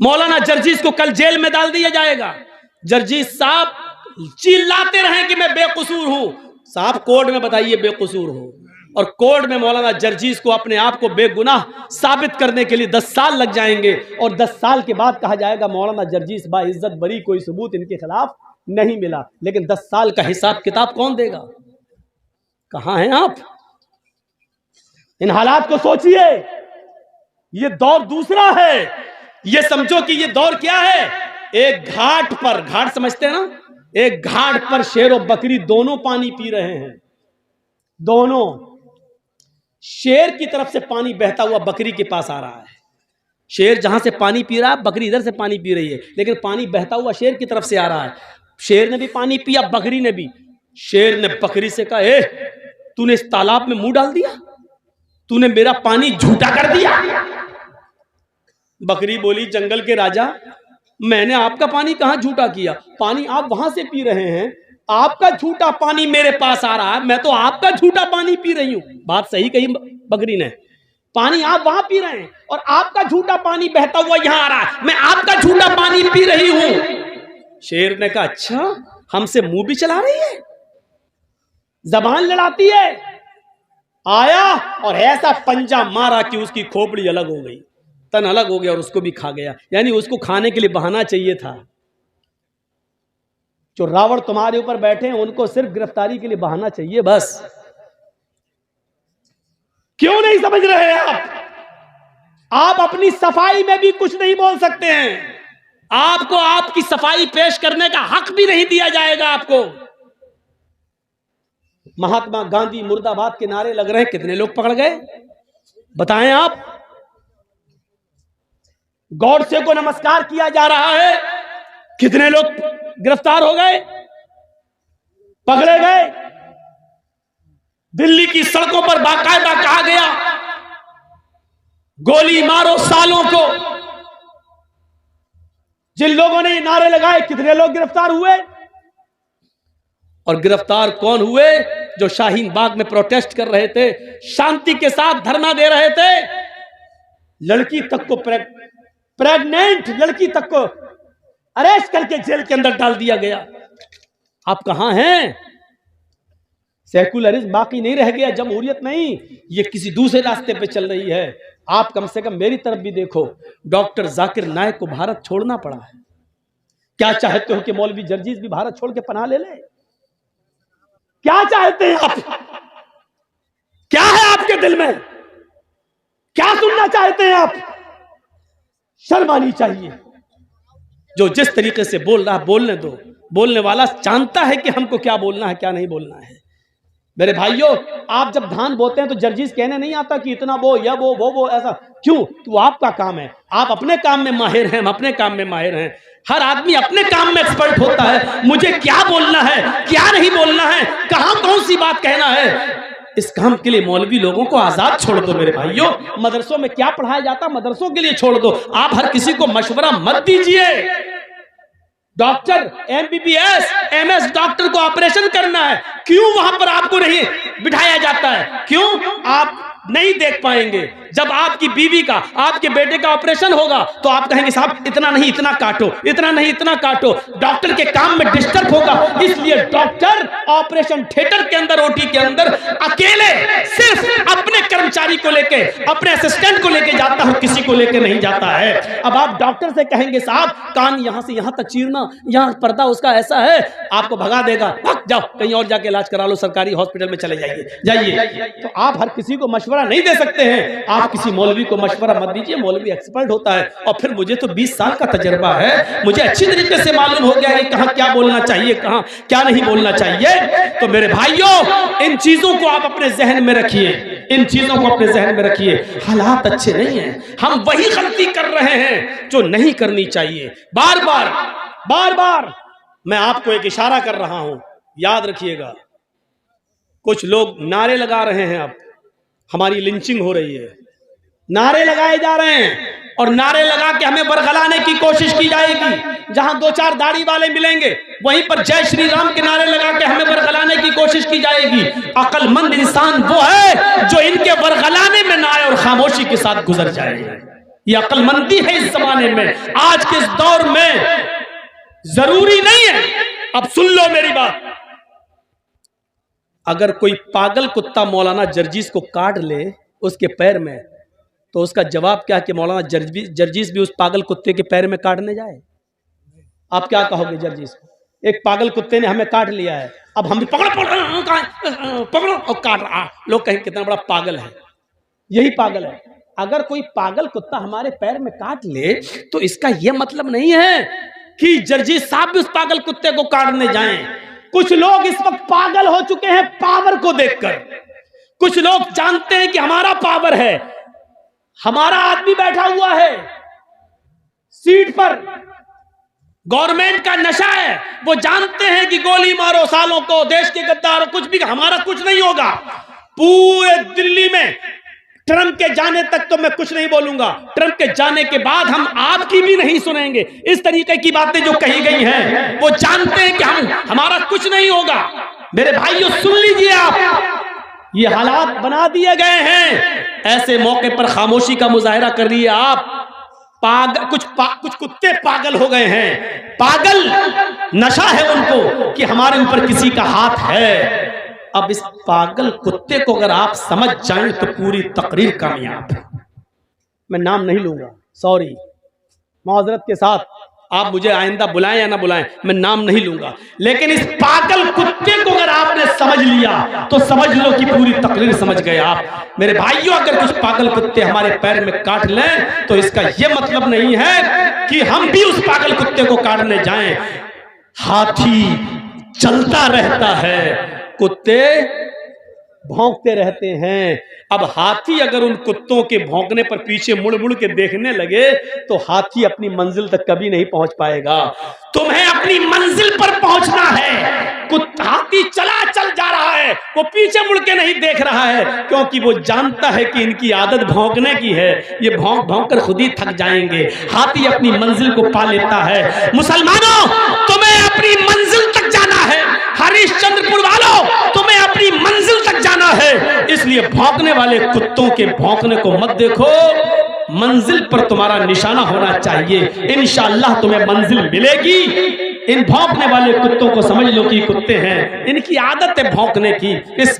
मौलाना जर्जीस को कल जेल में डाल दिया जाएगा। जर्जीस साहब चिल्लाते रहे कि मैं बेकसूर हूं। साहब कोर्ट में बताइए बेकसूर हो, और कोर्ट में मौलाना जर्जीस को अपने आप को बेगुनाह साबित करने के लिए 10 साल लग जाएंगे, और 10 साल के बाद कहा जाएगा मौलाना जर्जीस बाइज्जत बरी, कोई सबूत इनके खिलाफ नहीं मिला। लेकिन 10 साल का हिसाब किताब कौन देगा? कहां हैं आप? इन हालात को सोचिए। ये दौर दूसरा है। ये समझो कि ये दौर क्या है, एक घाट पर, घाट समझते हैं ना, एक घाट पर शेर और बकरी दोनों पानी पी रहे हैं। दोनों, शेर की तरफ से पानी बहता हुआ बकरी के पास आ रहा है। शेर जहां से पानी पी रहा है, बकरी इधर से पानी पी रही है, लेकिन पानी बहता हुआ शेर की तरफ से आ रहा है। शेर ने भी पानी पिया, बकरी ने भी। शेर ने बकरी से कहा, ए तूने इस तालाब में मुंह डाल दिया, तूने मेरा पानी झूठा कर दिया। बकरी बोली, जंगल के राजा, मैंने आपका पानी कहां झूठा किया? पानी आप वहां से पी रहे हैं, आपका झूठा पानी मेरे पास आ रहा है, मैं तो आपका झूठा पानी पी रही हूं। बात सही कही बकरी ने। पानी आप वहां पी रहे हैं और आपका झूठा पानी बहता हुआ यहां आ रहा है, मैं आपका झूठा पानी पी रही हूं। शेर ने कहा, अच्छा हमसे मुंह भी चला रही है, जबान लड़ाती है। आया और ऐसा पंजा मारा कि उसकी खोपड़ी अलग हो गई, तन अलग हो गया और उसको भी खा गया। यानी उसको खाने के लिए बहाना चाहिए था। जो रावण तुम्हारे ऊपर बैठे हैं उनको सिर्फ गिरफ्तारी के लिए बहाना चाहिए बस। क्यों नहीं समझ रहे आप अपनी सफाई में भी कुछ नहीं बोल सकते हैं। आपको आपकी सफाई पेश करने का हक भी नहीं दिया जाएगा आपको। महात्मा गांधी मुर्दाबाद के नारे लग रहे हैं, कितने लोग पकड़ गए बताएं आप? गॉडसे को नमस्कार किया जा रहा है, कितने लोग गिरफ्तार हो गए, पकड़े गए? दिल्ली की सड़कों पर बाकायदा कहा गया, गोली मारो सालों को। जिन लोगों ने ये नारे लगाए, कितने लोग गिरफ्तार हुए? और गिरफ्तार कौन हुए? जो शाहीन बाग में प्रोटेस्ट कर रहे थे, शांति के साथ धरना दे रहे थे। लड़की तक को, प्रेग्नेंट लड़की तक को अरेस्ट करके जेल के अंदर डाल दिया गया। आप कहां हैं? सेकुलरिज्म बाकी नहीं रह गया, जमहूरियत नहीं, ये किसी दूसरे रास्ते पे चल रही है। आप कम से कम मेरी तरफ भी देखो। डॉक्टर जाकिर नायक को भारत छोड़ना पड़ा है। क्या चाहते हो कि मौलवी जर्जीस भी भारत छोड़ के पनाह ले ले? क्या चाहते हैं आप? क्या है आपके दिल में? क्या सुनना चाहते हैं आप? शर्म आनी चाहिए। जो जिस तरीके से बोल रहा है बोलने दो। बोलने वाला जानता है कि हमको क्या बोलना है, क्या नहीं बोलना है। मेरे भाइयों, आप जब धान बोते हैं तो जर्जीस कहने नहीं आता कि इतना बो या वो ऐसा। क्यों? तो आपका काम है, आप अपने काम में माहिर हैं, हम अपने काम में माहिर हैं। हर आदमी अपने काम में एक्सपर्ट होता है। मुझे क्या बोलना है, क्या नहीं बोलना है, कहां कौन सी बात कहना है, इस काम के लिए मौलवी लोगों को आजाद छोड़ दो। मेरे भाइयों, मदरसों में क्या पढ़ाया जाता, मदरसों के लिए छोड़ दो। आप हर किसी को मशवरा मत दीजिए। डॉक्टर, MBBS, MS डॉक्टर को ऑपरेशन करना है, क्यों वहां पर आपको नहीं बिठाया जाता है? क्यों? आप नहीं देख पाएंगे। जब आपकी बीवी का, आपके बेटे का ऑपरेशन होगा तो आप कहेंगे साहब इतना नहीं इतना काटो, इतना नहीं इतना काटो। डॉक्टर के काम में डिस्टर्ब होगा, इसलिए डॉक्टर ऑपरेशन थिएटर के अंदर, OT के अंदर अकेले सिर्फ अपने कर्मचारी को लेके, अपने असिस्टेंट को लेके जाता है, किसी को लेके नहीं जाता है। अब आप डॉक्टर से कहेंगे साहब कान यहां से यहां तक चीरना, यहां पर्दा उसका ऐसा है, आपको भगा देगा, भाग जाओ कहीं और जाके इलाज करा लो, सरकारी हॉस्पिटल में चले जाइए। तो आप हर किसी को मशवरा नहीं दे सकते हैं। आप किसी मौलवी को मशवरा मत दीजिए, मौलवी एक्सपर्ट होता है। और फिर मुझे तो 20 साल का तजर्बा है, मुझे अच्छी तरीके से मालूम हो गया है कहां क्या बोलना चाहिए, कहां क्या नहीं बोलना चाहिए। तो मेरे भाइयों, इन चीजों को आप अपने जहन में रखिए, इन चीजों को अपने जहन में रखिए। हालात अच्छे नहीं हैं, हम वही गलती कर रहे हैं जो नहीं करनी चाहिए। बार बार मैं आपको एक इशारा कर रहा हूं, याद रखिएगा। कुछ लोग नारे लगा रहे हैं, अब हमारी लिंचिंग हो रही है, नारे लगाए जा रहे हैं और नारे लगा के हमें बरगलाने की कोशिश की जाएगी। जहां 2-4 दाढ़ी वाले मिलेंगे वहीं पर जय श्री राम के नारे लगा के हमें बरगलाने की कोशिश की जाएगी। अक्लमंद इंसान वो है जो इनके बरगलाने में ना आए और खामोशी के साथ गुजर जाए। ये अक्लमंदी है इस जमाने में, आज के इस दौर में जरूरी नहीं है। अब सुन लो मेरी बात, अगर कोई पागल कुत्ता मौलाना जर्जीस को काट ले उसके पैर में, तो उसका जवाब क्या कि मौलाना जर्जीस भी उस पागल कुत्ते के पैर में काटने जाए? आप क्या कहोगे जर्जीस को? एक पागल कुत्ते ने हमें काट लिया है, अब हम भी पकड़ो और काट रहा, लोग कहेंगे कितना बड़ा पागल है। यही पागल है। अगर कोई पागल कुत्ता हमारे पैर में काट ले तो इसका यह मतलब नहीं है कि जर्जीस साहब भी उस पागल कुत्ते को काटने जाएं। कुछ लोग इस वक्त पागल हो चुके हैं पावर को देखकर। कुछ लोग जानते हैं कि हमारा पावर है, हमारा आदमी बैठा हुआ है सीट पर, गवर्नमेंट का नशा है, वो जानते हैं कि गोली मारो सालों को, देश के गद्दार, कुछ भी, हमारा कुछ नहीं होगा। पूरे दिल्ली में ट्रंप के जाने तक तो मैं कुछ नहीं बोलूंगा, ट्रंप के जाने के बाद हम आपकी भी नहीं सुनेंगे। इस तरीके की बातें जो कही गई हैं, वो जानते हैं कि हमारा कुछ नहीं होगा। मेरे भाइयों सुन लीजिए, आप ये हालात बना दिए गए हैं, ऐसे मौके पर खामोशी का मुजाहिरा कर रही है आप। कुछ कुत्ते पागल हो गए हैं, पागल नशा है उनको कि हमारे ऊपर किसी का हाथ है। अब इस पागल कुत्ते को अगर आप समझ जाएं तो पूरी तकरीर कामयाब है। मैं नाम नहीं लूंगा, सॉरी, माजरत के साथ, आप मुझे आइंदा बुलाएं या ना बुलाएं, मैं नाम नहीं लूंगा। लेकिन इस पागल कुत्ते को अगर आपने समझ लिया तो समझ लो कि पूरी तकरीर समझ गए आप। मेरे भाइयों, अगर कुछ पागल कुत्ते हमारे पैर में काट लें तो इसका यह मतलब नहीं है कि हम भी उस पागल कुत्ते को काटने जाएं। हाथी चलता रहता है, कुत्ते भौंकते रहते हैं। अब हाथी अगर उन कुत्तों के भौंकने पर पीछे मुड़ मुड़ के देखने लगे तो हाथी अपनी मंजिल तक कभी नहीं पहुंच पाएगा। तुम्हें अपनी मंजिल पर पहुंचना है। हाथी चल जा रहा है, वो पीछे मुड़ के नहीं देख रहा है, क्योंकि वो जानता है कि इनकी आदत भौंकने की है, ये भौंक भौंक कर खुद ही थक जाएंगे। हाथी अपनी मंजिल को पा लेता है। मुसलमानों, तुम्हें अपनी मंजिल तक जाना है। हरिश्चंद्रपुर वालों, तुम्हें अपनी मंजिल तक जाना है, इसलिए भौंकने वाले कुत्तों के भौंकने को मत देखो, मंजिल पर तुम्हारा निशाना होना चाहिए। इंशाअल्लाह तुम्हें मंजिल मिलेगी। इन भौंकने वाले कुत्तों को समझ लो कि कुत्ते हैं, इनकी आदत है भौंकने की। इस